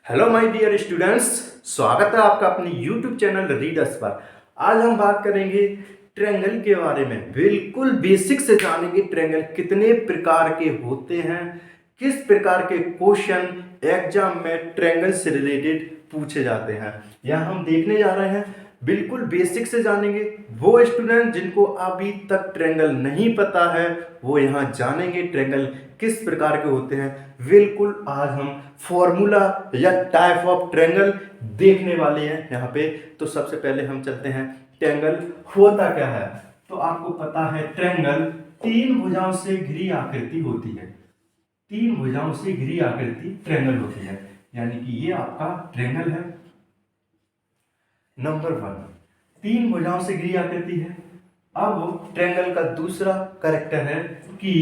Hello my dear students, स्वागत है आपका अपने यूट्यूब चैनल रीडर्स पर। आज हम बात करेंगे ट्रायंगल के बारे में। बिल्कुल बेसिक से जानेंगे ट्रायंगल कितने प्रकार के होते हैं, किस प्रकार के क्वेश्चन एग्जाम में ट्रायंगल से रिलेटेड पूछे जाते हैं, यह हम देखने जा रहे हैं। बिल्कुल बेसिक से जानेंगे। वो स्टूडेंट जिनको अभी तक ट्रायंगल नहीं पता है वो यहाँ जानेंगे ट्रायंगल किस प्रकार के होते हैं। बिल्कुल आज हम फॉर्मूला या टाइप ऑफ ट्रायंगल देखने वाले हैं यहाँ पे। तो सबसे पहले हम चलते हैं ट्रायंगल होता क्या है। तो आपको पता है ट्रायंगल तीन भुजाओं से घिरी आकृति होती है। तीन भुजाओं से घिरी आकृति ट्रायंगल होती है, यानी कि ये आपका ट्रायंगल है। नंबर 1 तीन भुजाओं से घिरी आकृति है। अब ट्रायंगल का दूसरा कैरेक्टर है कि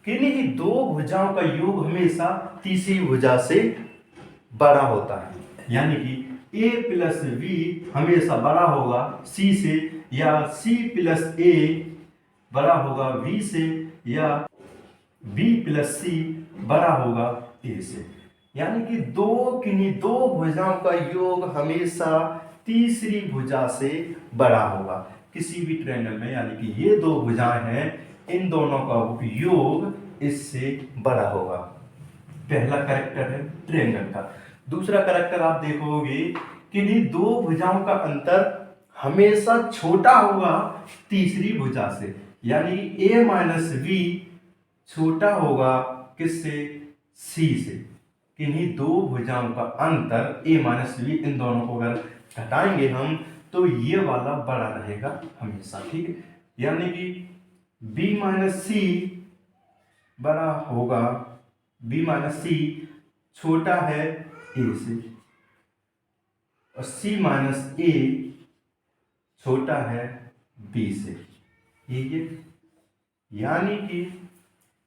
किन्हीं दो भुजाओं का योग हमेशा तीसरी भुजा से बड़ा होता है, यानी कि a प्लस बी हमेशा बड़ा होगा c से, या c प्लस a बड़ा होगा b से, या b प्लस c बड़ा होगा a से। यानी कि किन्हीं दो भुजाओं का योग हमेशा तीसरी भुजा से बड़ा होगा किसी भी ट्रायंगल में, यानी कि ये दो भुजाएं हैं, इन दोनों का योग इससे बड़ा होगा। पहला कैरेक्टर है ट्रायंगल का। दूसरा कैरेक्टर आप देखोगे कि इन्हीं दो भुजाओं का अंतर हमेशा छोटा होगा तीसरी भुजा से, यानी a माइनस बी छोटा होगा किससे, c से। किन्हीं दो भुजाओं का अंतर a माइनस बी, इन दोनों को अगर घटाएंगे हम तो ये वाला बड़ा रहेगा हमेशा, ठीक है। यानी कि b माइनस सी बड़ा होगा, b माइनस सी छोटा है a से, और c माइनस a छोटा है b से। ये यानी कि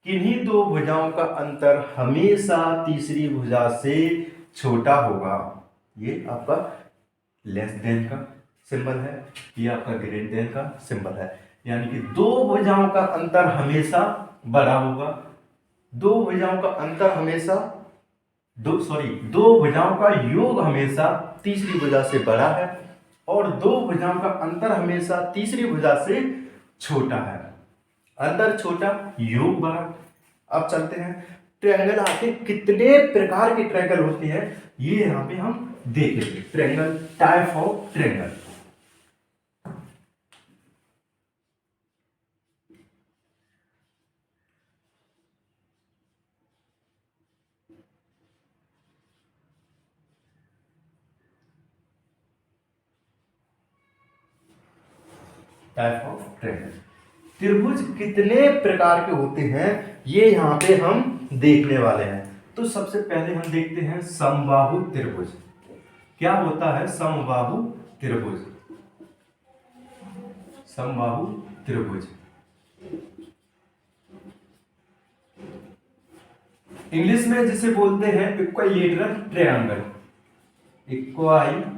किन्हीं दो भुजाओं का अंतर हमेशा तीसरी भुजा से छोटा होगा। ये आपका लेस देन का सिंबल है, ये आपका ग्रेटर देन का सिंबल है। यानी कि दो भुजाओं का अंतर हमेशा बड़ा होगा। दो भुजाओं का अंतर हमेशा दो भुजाओं का योग हमेशा तीसरी भुजा से बड़ा है, और दो भुजाओं का अंतर हमेशा तीसरी भुजा से छोटा है। अंतर छोटा, योग बड़ा। अब चलते हैं ट्रायंगल आखिर कितने प्रकार के ट्रायंगल होते हैं ये यहाँ पे हम देखेंगे। Triangle, type of triangle. Type of triangle, त्रिभुज कितने प्रकार के होते हैं ये यहाँ पे हम देखने वाले हैं। तो सबसे पहले हम देखते हैं समबाहु त्रिभुज। क्या होता है समबाहु त्रिभुज? समबाहु त्रिभुज इंग्लिश में जिसे बोलते हैं इक्विलैटरल ट्रायंगल। Equilateral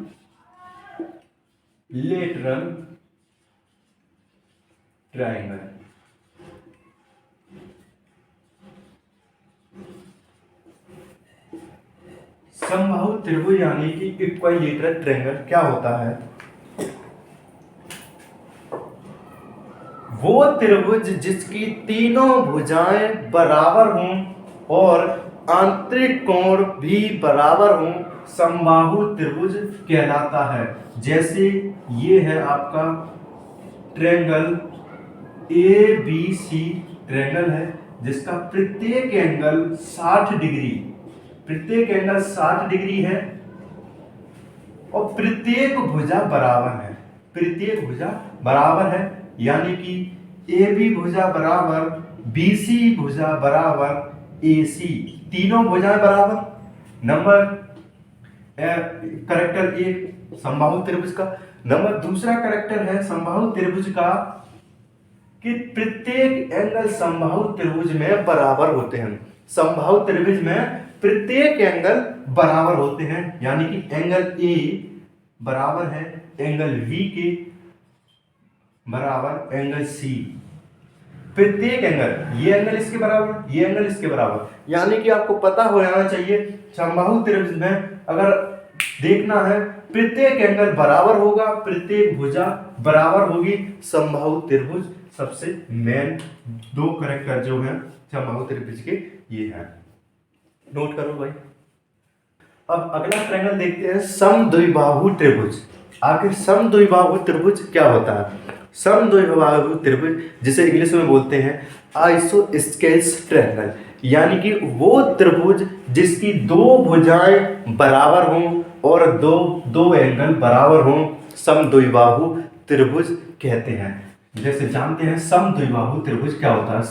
triangle. समबाहु त्रिभुज यानी कि इक्विलैटरल ट्रायंगल क्या होता है? वो त्रिभुज जिसकी तीनों भुजाएं बराबर हों और आंतरिक कोण भी बराबर हों, समबाहु त्रिभुज कहलाता है। जैसे ये है आपका ट्रायंगल ABC ट्रायंगल है, जिसका प्रत्येक एंगल 60 डिग्री है, और प्रत्येक भुजा बराबर है। यानी कि AB भुजा बराबर BC भुजा बराबर AC, तीनों भुजाएं बराबर। नंबर कैरेक्टर एक समबाहु त्रिभुज का। नंबर दूसरा कैरेक्टर है समबाहु त्रिभुज का कि प्रत्येक एंगल समबाहु त्रिभुज में बराबर होते हैं। समबाहु त्रिभुज में प्रत्येक एंगल बराबर होते हैं, यानी कि एंगल A बराबर है एंगल V के बराबर एंगल C। प्रत्येक एंगल, ये एंगल इसके बराबर, ये एंगल इसके बराबर, यानी कि आपको पता हो जाना चाहिए समबाहु त्रिभुज में अगर देखना है प्रत्येक एंगल बराबर होगा, प्रत्येक भुजा बराबर होगी। समबाहु त्रिभुज सबसे मेन दो कैरेक्टर जो है समबाहु त्रिभुज के ये हैं, नोट करो भाई। अब अगला ट्रायंगल देखते हैं समद्विबाहु त्रिभुज। आखिर समद्विबाहु त्रिभुज क्या होता है? समद्विबाहु त्रिभुज जिसे इंग्लिश में बोलते हैं आइसोस्केल्स ट्रायंगल, यानी कि वो त्रिभुज जिसकी दो भुजाएं बराबर हों और दो एंगल बराबर हों, समद्विबाहु त्रिभुज कहते हैं। जैसे जानते हैं समद्विबाहु त्रिभुज क्या होता है?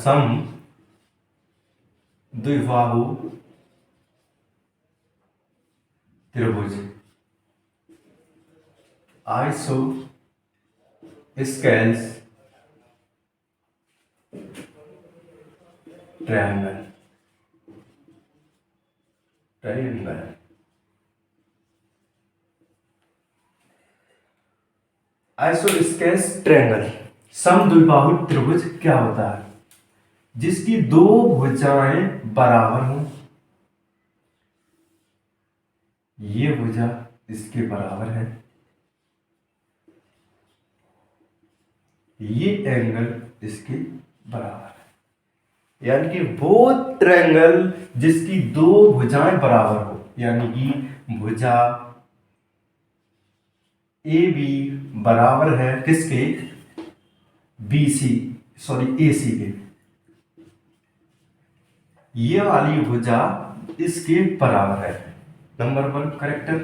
समद्विबाहु त्रिभुज आइसोस्केल्स ट्रायंगल आइसोस्केल्स ट्रायंगल समद्विबाहु त्रिभुज क्या होता है? जिसकी दो भुजाएं बराबर हों, ये भुजा इसके बराबर है, ये एंगल इसके बराबर है, यानी कि वो ट्रायंगल जिसकी दो भुजाएं बराबर हो, यानी कि भुजा ए बी बराबर है किसके? AC के, ये वाली भुजा इसके बराबर है। नंबर 1 करेक्टर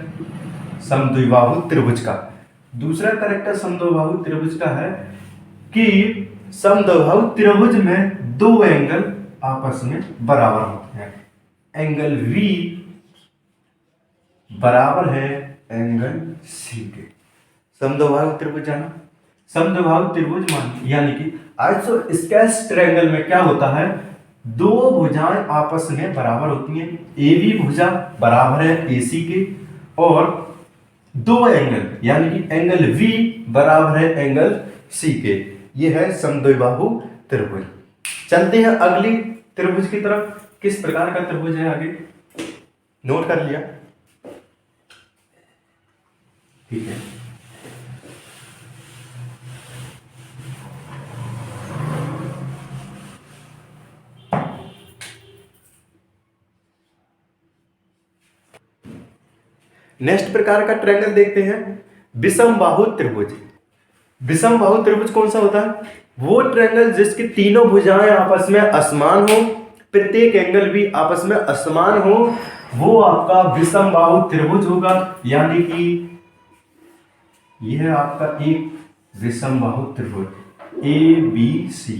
समद्विबाहु त्रिभुज का। दूसरा करेक्टर समद्विबाहु त्रिभुज का है कि समद्विबाहु त्रिभुज में दो एंगल आपस में बराबर होते हैं। एंगल V बराबर है एंगल C के। समद्विबाहु त्रिभुज जाना, समद्विबाहु त्रिभुज मान यानी कि आइसोस्केल्स ट्रायंगल में क्या होता है? दो भुजाएं आपस में बराबर होती हैं, AB भुजा बराबर है AC के, और दो एंगल यानी कि एंगल V बराबर है एंगल C के। ये है समद्विबाहु त्रिभुज। चलते हैं अगली त्रिभुज की तरफ। किस प्रकार का त्रिभुज है आगे नोट कर लिया? ठीक है, नेक्स्ट प्रकार का ट्रायंगल देखते हैं विषमबाहु त्रिभुज। विषमबाहु त्रिभुज कौन सा होता है? वो ट्रायंगल जिसकी तीनों भुजाएं आपस में असमान हो, प्रत्येक एंगल भी आपस में असमान हो, वो आपका विषमबाहु त्रिभुज होगा। यानी कि यह है आपका एक विषमबाहु त्रिभुज ABC।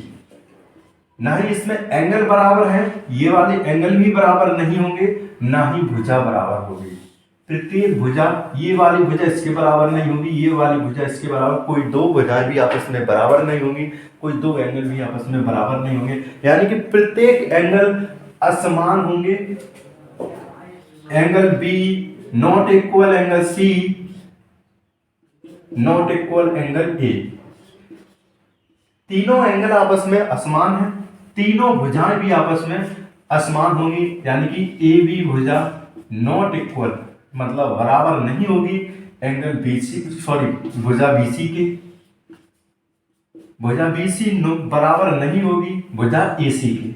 ना ही इसमें एंगल बराबर है, ये वाले एंगल भी बराबर नहीं होंगे, ना ही भुजा बराबर होगी। प्रत्येक भुजा, ये वाली भुजा इसके बराबर नहीं होगी, ये वाली भुजा इसके बराबर, कोई दो भुजाएं भी आपस में बराबर नहीं होंगी, कोई दो एंगल भी आपस में बराबर नहीं होंगे, यानी कि प्रत्येक एंगल असमान होंगे। Angle B not equal angle C not equal angle A। तीनों एंगल आपस में असमान है, तीनों भुजाएं भी आपस में असमान होंगी, यानी कि AB भुजा नॉट इक्वल मतलब बराबर नहीं होगी एंगल भुजा BC के, भुजा BC बराबर नहीं होगी भुजा AC के।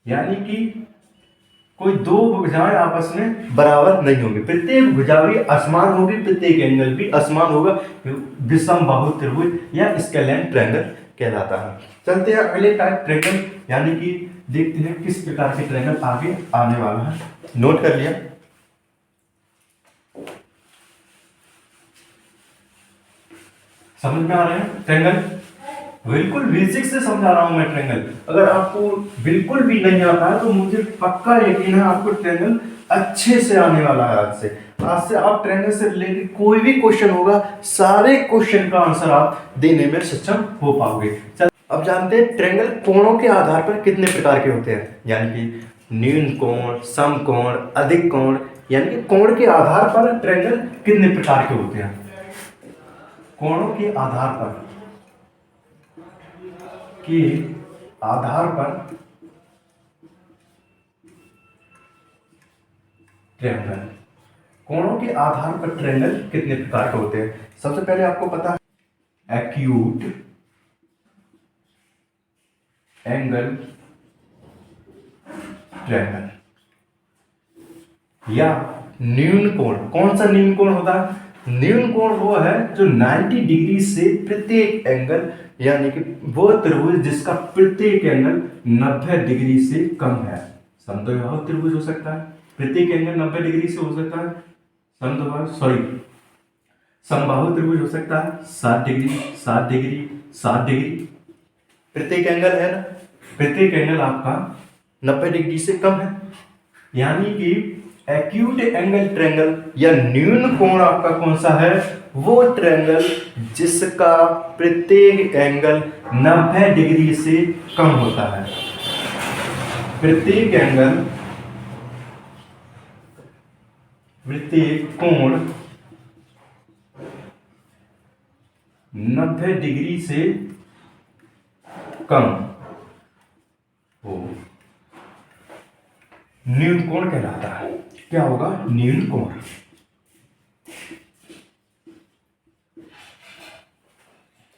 यानी कि कोई दो भुजाएं आपस में बराबर नहीं होंगी, प्रत्येक भुजा भी असमान होगी, प्रत्येक एंगल भी असमान होगा। विषमबाहु त्रिभुज या स्केलेन ट्रायंगल कहलाता है। चलते हैं अगले टाइप ट्रायंगल, यानी कि देखते हैं किस प्रकार के ट्रायंगल आगे आने वाला है। नोट कर लिया? समझ में आ रहे हैं ट्रायंगल? बिल्कुल बेसिक से समझा रहा हूं मैं ट्रायंगल। अगर आपको बिल्कुल भी नहीं आता है तो मुझे पक्का यकीन है आपको ट्रायंगल अच्छे से आने वाला है। आज से आप ट्रायंगल से रिलेटेड कोई भी क्वेश्चन होगा, सारे क्वेश्चन का आंसर आप देने में सक्षम हो पाओगे। अब जानते हैं ट्रायंगल कोणों के आधार पर कितने प्रकार के होते हैं, यानी कि न्यून कोण, सम कोण, अधिक कोण, यानी कि कोण के आधार पर ट्रायंगल कितने प्रकार के होते हैं। कोणों के आधार पर के आधार पर ट्रायंगल, कोणों के आधार पर ट्रायंगल कितने प्रकार के होते हैं? सबसे पहले आपको पता है एक्यूट एंगल ट्रायंगल या न्यून कोण। कौन सा न्यून कोण होता है? न्यून कोण वो है जो 90 डिग्री से प्रत्येक एंगल, यानी कि वो त्रिभुज जिसका प्रत्येक एंगल 90 डिग्री से कम है। समद्विबाहु त्रिभुज हो सकता है, प्रत्येक एंगल 90 डिग्री से हो सकता है। समबाहु त्रिभुज हो सकता है 60 डिग्री, 60 डिग्री, 60 डिग्री, प्रत्येक एंगल है ना, प्रत्येक एंगल आपका 90 डिग्री से कम है। यानी कि एक्यूट एंगल ट्रायंगल या न्यून कोण आपका कौन सा है? वो ट्रायंगल जिसका प्रत्येक एंगल 90 डिग्री से कम होता है। प्रत्येक एंगल, प्रत्येक कोण 90 डिग्री से कम हो, न्यून कोण कहलाता है। क्या होगा? न्यून कोण।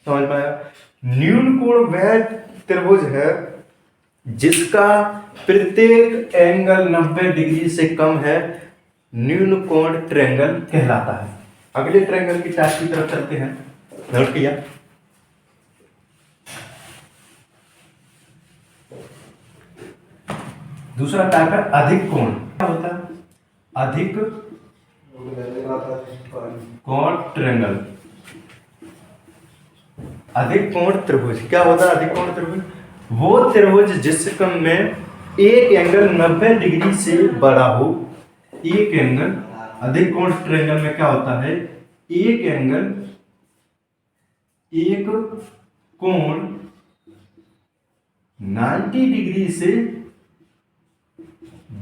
समझ में आया? न्यून कोण वह त्रिभुज है जिसका प्रत्येक एंगल 90 डिग्री से कम है, न्यून कोण ट्रायंगल कहलाता है। अगले ट्रायंगल की टाइप की तरफ चलते हैं। नोट किया? दूसरा टाइप है अधिक कोण। क्या होता है? अधिक कोण ट्रायंगल, अधिक कोण त्रिभुज। क्या होता है अधिक कोण त्रिभुज? वो त्रिभुज जिसमें एक एंगल 90 डिग्री से बड़ा हो। एक एंगल, अधिक कोण ट्रायंगल में क्या होता है? एक एंगल, एक कोण 90 डिग्री से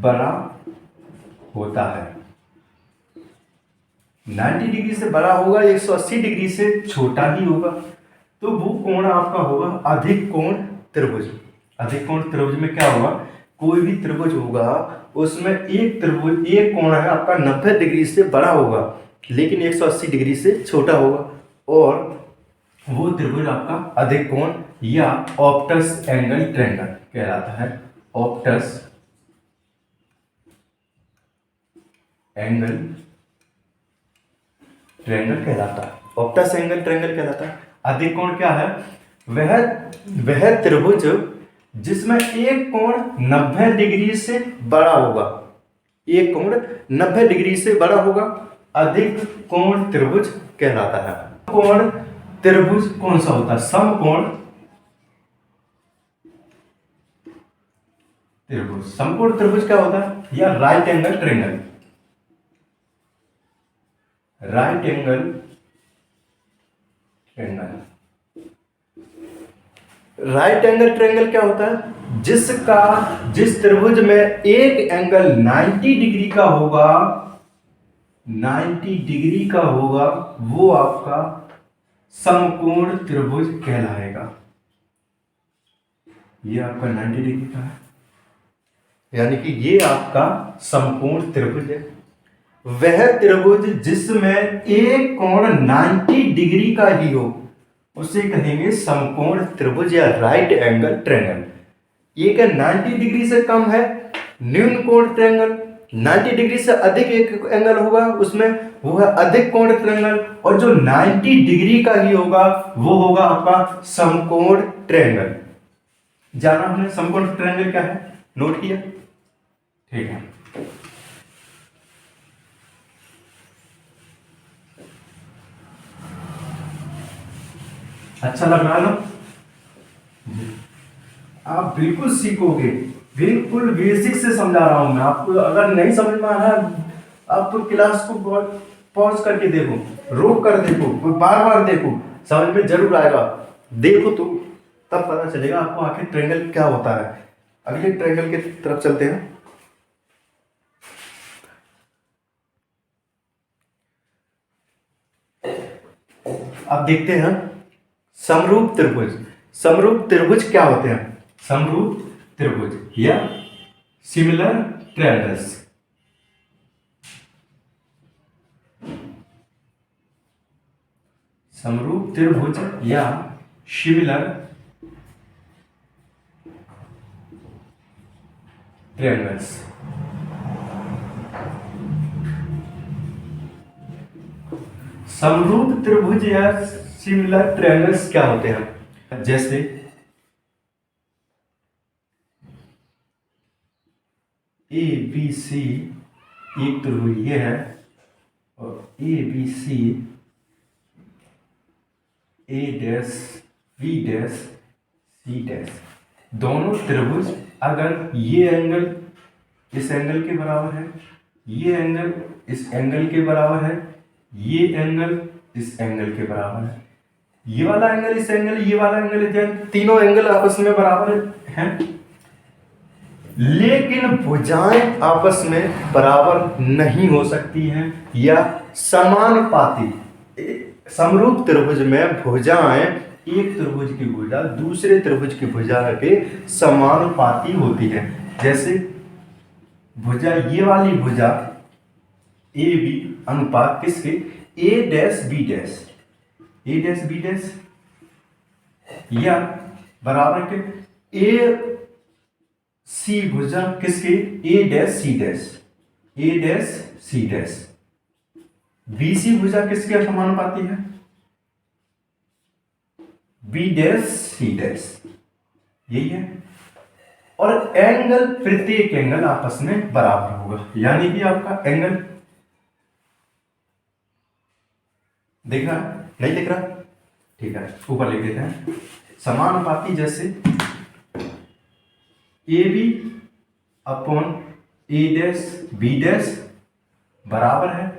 बड़ा होता है। 90 डिग्री से बड़ा होगा, 180 डिग्री से छोटा ही होगा, तो वो कोण आपका होगा अधिक कोण त्रिभुज। अधिक कोण त्रिभुज में क्या होगा? कोई भी त्रिभुज होगा उसमें एक त्रिभुज, एक कोण है आपका 90 डिग्री से बड़ा होगा लेकिन 180 डिग्री से छोटा होगा, और वो त्रिभुज आपका अधिक कोण या ऑप्टस एंगल ट्रायंगल कहलाता है। ऑप्टस एंगल ट्रायंगल कहलाता है। ऑप्टस एंगल ट्रायंगल कहलाता है। अधिक कोण क्या है? वह त्रिभुज जिसमें एक कोण 90 डिग्री से बड़ा होगा। एक कोण 90 डिग्री से बड़ा होगा, अधिक कोण त्रिभुज कहलाता है। कोण त्रिभुज कौन सा होता है? समकोण त्रिभुज। समकोण त्रिभुज क्या होता है? या right angle triangle. Right angle triangle, right angle triangle क्या होता है? जिस त्रिभुज में एक एंगल 90 डिग्री का होगा, 90 डिग्री का होगा, वो आपका समकोण त्रिभुज कहलाएगा। ये आपका 90 डिग्री का है, यानी कि ये आपका समकोण त्रिभुज है। वह त्रिभुज जिसमें एक कोण 90 डिग्री का ही हो उसे कहेंगे समकोण त्रिभुज या राइट एंगल ट्रायंगल। एक 90 डिग्री से कम है न्यून कोण ट्रायंगल, 90 डिग्री से अधिक एक एंगल होगा उसमें वो है अधिक कोण ट्रायंगल, और जो 90 डिग्री का ही होगा वो होगा आपका समकोण ट्रायंगल। जाना हमने समकोण ट्रायंगल क्या है? नोट किया? ठीक है। अच्छा लग रहा है ना? आप बिल्कुल सीखोगे, बिल्कुल बेसिक से समझा रहा हूं मैं आपको। अगर नहीं समझ में आ रहा आप तो क्लास को पॉज करके देखो, रोक कर देखो, बार बार देखो, समझ में जरूर आएगा। देखो तो तब पता चलेगा आपको आखिर ट्रायंगल क्या होता है। अगले ट्रायंगल की तरफ चलते हैं। अब देखते हैं समरूप त्रिभुज। समरूप त्रिभुज क्या होते हैं? समरूप त्रिभुज या सिमिलर ट्रायंगल्स। समरूप त्रिभुज या सिमिलर ट्रायंगल्स। समरूप त्रिभुज या सिमिलर ट्रायंगल्स क्या होते हैं? जैसे ए बी सी एक त्रिभुज ये है और A B C A dash B dash C dash, दोनों त्रिभुज अगर ये एंगल इस एंगल के बराबर है, ये एंगल इस एंगल के बराबर है, ये एंगल इस एंगल के बराबर है, ये वाला एंगल इस एंगल, ये वाला एंगल, तीनों एंगल आपस में बराबर हैं, लेकिन भुजाएं आपस में बराबर नहीं हो सकती हैं या समानुपाती। समरूप त्रिभुज में भुजाएं एक त्रिभुज की भुजा दूसरे त्रिभुज की भुजा के समानुपाती होती है। जैसे भुजा ये वाली भुजा ए बी अनुपात किसके? A dash B dash, A dash B dash या बराबर के ए सी भुजा किसके? A dash C dash, A dash C dash. B C भुजा किसके समानुपाती है? बी डैश सी डैश, यही है। और एंगल, प्रत्येक एंगल आपस में बराबर होगा, यानी कि आपका एंगल दिख रहा है? नहीं दिख रहा? ठीक है, ऊपर लिख देते हैं। समानुपाती जैसे A B upon A dash B dash बराबर है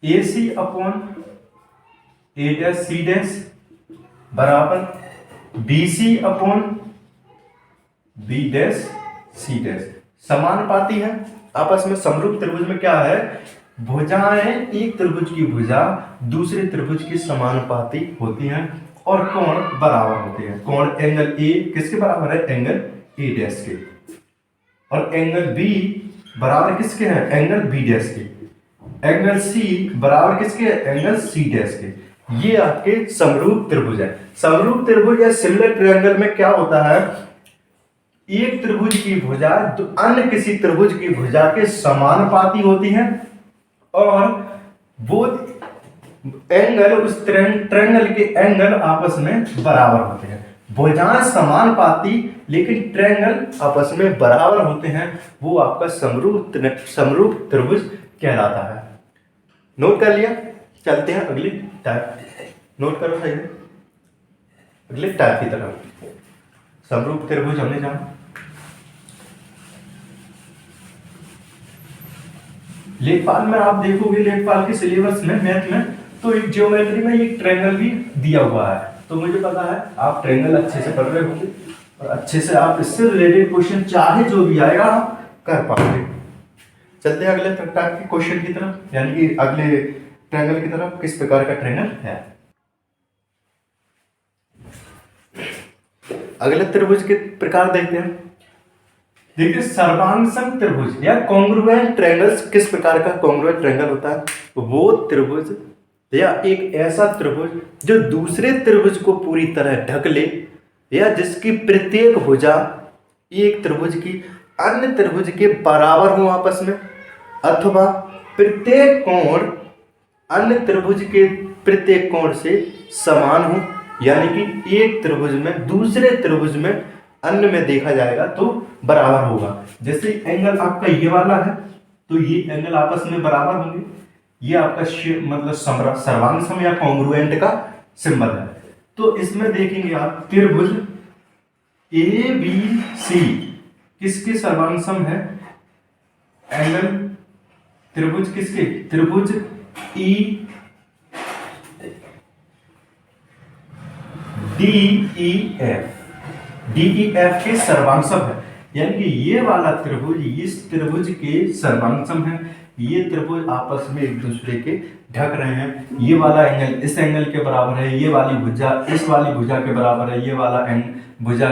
A C upon A dash C dash बराबर B C upon B dash C dash. समानुपाती है आपस में। समरूप त्रिभुज में क्या है? भुजाएं एक त्रिभुज की भुजा दूसरे त्रिभुज की समानुपाती होती हैं और कोण बराबर होते हैं। कोण एंगल ए किसके बराबर है? एंगल ए डैश के। और एंगल बी बराबर किसके हैं? एंगल बी डैश के। एंगल सी बराबर किसके? एंगल सी डैश के। ये आपके समरूप त्रिभुज है। समरूप त्रिभुज या सिमिलर ट्रायंगल में क्या होता है? एक त्रिभुज की भुजा अन्य किसी त्रिभुज की भुजा के समानुपाती होती है और वो एंगल उस ट्रायंगल के एंगल आपस में बराबर होते हैं। भुजाएं समानुपाती लेकिन ट्रायंगल आपस में बराबर होते हैं, वो आपका समरूप त्रिभुज कहलाता है। नोट कर लिया? चलते हैं अगली टाइप। नोट करो सही है, अगले टाइप की तरफ। समरूप त्रिभुज हमने जाना। लेखपाल में आप देखोगे, लेखपाल के सिलेबस में मैथ में तो एक ज्योमेट्री में एक ट्रायंगल भी दिया हुआ है, तो मुझे पता है आप ट्रायंगल अच्छे से पढ़ रहे होंगे और अच्छे से आप इससे रिलेटेड क्वेश्चन चाहे जो भी आएगा आप कर पाओगे। चलते हैं अगले टाइप के क्वेश्चन की तरफ, यानी कि अगले ट्रायंगल की तरफ। किस प्रकार का ट्रायंगल है? अगले त्रिभुज के प्रकार देखते हैं। देखिए, सर्वांगसम त्रिभुज या कॉन्ग्रुएंट ट्रायंगल्स किस प्रकार का कॉन्ग्रुएंट ट्रायंगल होता है? वो त्रिभुज या एक ऐसा त्रिभुज जो दूसरे त्रिभुज को पूरी तरह ढक ले या जिसकी प्रत्येक भुजा एक त्रिभुज की अन्य त्रिभुज के बराबर हो आपस में, अथवा प्रत्येक कोण अन्य त्रिभुज के प्रत्येक कोण से समान हो, यानी कि एक त्रिभुज में दूसरे त्रिभुज में अन्य में देखा जाएगा तो बराबर होगा। जैसे एंगल आपका ये वाला है तो ये एंगल आपस में बराबर होंगे। ये आपका मतलब सर्वांगसम या कॉन्ग्रुएंट का सिंबल है। तो इसमें देखेंगे आप त्रिभुज ए बी सी किसके सर्वांगसम है? एंगल त्रिभुज किसके? त्रिभुज ई डी ई एफ के सर्वांगसम है, यानी कि ये वाला त्रिभुज इस त्रिभुज के सर्वांगसम है। ये त्रिभुज आपस में एक दूसरे के ढक रहे हैं। ये वाला एंगल इस एंगल के बराबर है, ये वाली भुजा इस वाली भुजा के बराबर है, ये वाला भुजा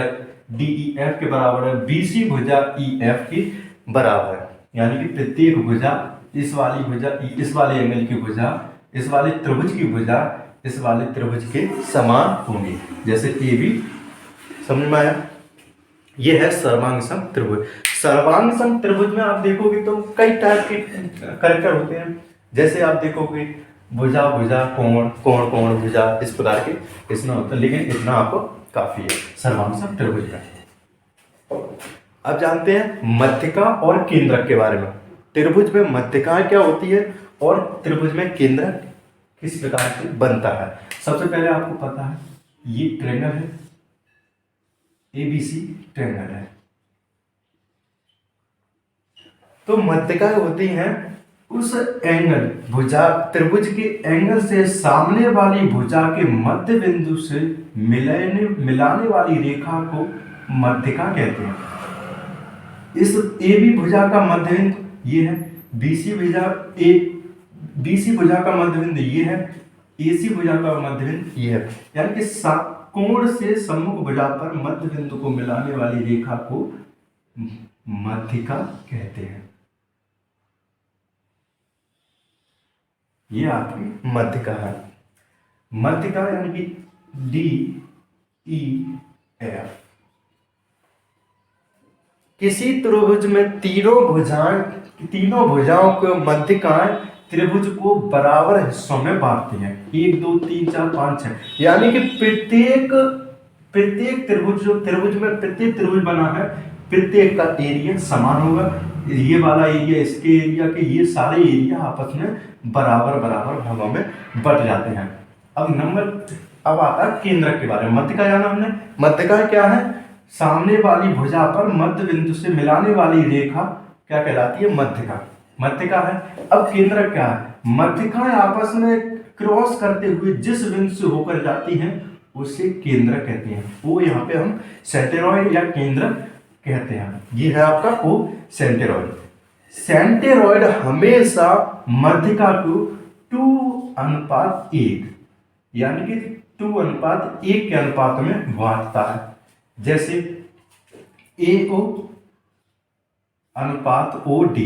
DEF के बराबर है, BC भुजा EF की बराबर है। यानी कि प्रत्येक भुजा इस वाले एंगल की भुजा इस वाले त्रिभुज की भुजा इस वाले त्रिभुज के समान होंगी। जैसे AB, समझ में आया? ये है सर्वांग सम त्रिभुज। सर्वांग सम त्रिभुज में आप देखोगे तो कई टाइप के कैरेक्टर होते हैं। जैसे आप देखोगे भुजा भुजा कोण कोण कोण भुजा, इस प्रकार के इसमें होता है, लेकिन इतना आपको काफी है सर्वांग सम त्रिभुज में। अब जानते हैं मध्यिका और केंद्रक के बारे में। त्रिभुज में मध्यिका क्या होती है और त्रिभुज में केंद्रक किस प्रकार से बनता है। सबसे पहले आपको पता है ये ट्रायंगल है, ABC ट्रायंगल है। तो मध्यिका होती है उस एंगल भुजा त्रिभुज के एंगल से सामने वाली भुजा के मध्य बिंदु से मिलाने वाली रेखा को मध्यिका कहते हैं। इस AB भुजा का मध्य बिंदु ये है, BC भुजा का मध्य बिंदु ये है, AC भुजा का मध्य बिंदु ये है। यानी कि कोण से सम्मुख भुजा पर मध्य बिंदु को मिलाने वाली रेखा को मध्यिका कहते हैं। ये आपकी मध्यिका है। मध्यिका यानी कि DEF। किसी त्रिभुज में तीनों भुजाओं को मध्यिकाएं त्रिभुज को बराबर हिस्सों में बांटती हैं। 1 2 3 4 5 6। यानी कि प्रत्येक त्रिभुज में प्रत्येक त्रिभुज बना है, प्रत्येक का एरिया समान होगा। ये वाला एरिया इसके एरिया के, ये सारे एरिया आपस में बराबर भागों में बट जाते हैं। अब आता है केंद्रक के बारे में। मध्यिका जाना हमने। मध्यिका क्या है? सामने वाली भुजा पर मध्य बिंदु से मिलाने वाली रेखा क्या कहलाती है? मध्यिका है। अब केंद्रक क्या है? मध्यिकाएं आपस में क्रॉस करते हुए जिस बिंदु से होकर जाती हैं उसे केंद्रक कहते हैं। वो यहाँ पे हम सेंटेरॉइड या केंद्रक कहते हैं। ये है आपका वो सेंटेरॉइड। सेंटेरॉइड हमेशा मध्यिका को 2:1 यानी कि 2:1 के अनुपात में बांटता है। जैसे AO अनुपात OD।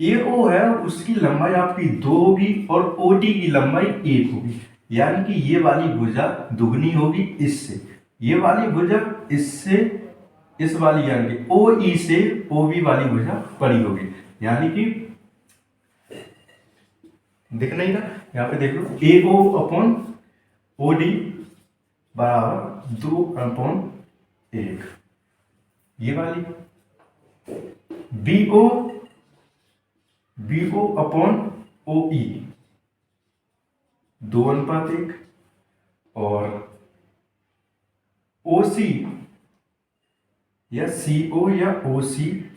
AO है उसकी लंबाई आपकी 2 होगी और OD की लंबाई 1 होगी। यानी कि ये वाली भुजा दुगनी होगी इससे, ये वाली भुजा इससे, इस वाली यानी कि OE से OB वाली भुजा बड़ी होगी। यानी कि दिख नहीं रहा? यहाँ पे देख लो AO/OD बराबर 2/1। ये वाली BO/OE 2:1 और OC या CO या OC/OF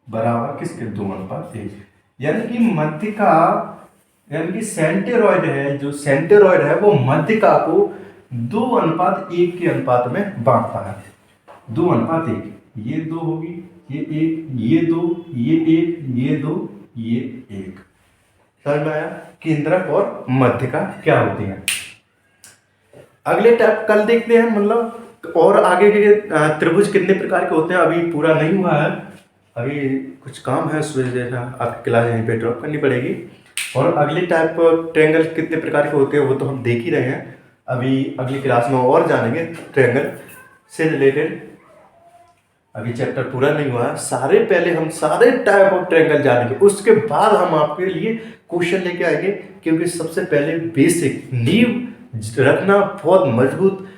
बराबर किसके? 2:1। यानी कि मध्यिका यानी कि सेंटेरॉइड है, जो सेंटेरॉइड है वो मध्यिका को 2:1 के अनुपात में बांटता है। 2:1। ये 2 होगी, ये 1, ये 2, ये 1, ये 2, ये 1। समझ में आया केंद्रक और मध्यिका क्या होती है? अगले टाइप कल देखते हैं, मतलब और आगे के त्रिभुज कितने प्रकार के होते हैं अभी पूरा नहीं हुआ है। अभी कुछ काम है, उस वजह से आपकी क्लास यहीं पे ड्रॉप करनी पड़ेगी। और अगले टाइप ट्रायंगल कितने प्रकार के होते हैं वो तो हम देख ही रहे हैं। अभी अगली क्लास में और जानेंगे ट्रायंगल से रिलेटेड। अभी चैप्टर पूरा नहीं हुआ है। पहले हम सारे टाइप ऑफ ट्रायंगल जानेंगे, उसके बाद हम आपके लिए क्वेश्चन लेके आएंगे। क्योंकि सबसे पहले बेसिक नींव रखना बहुत मजबूत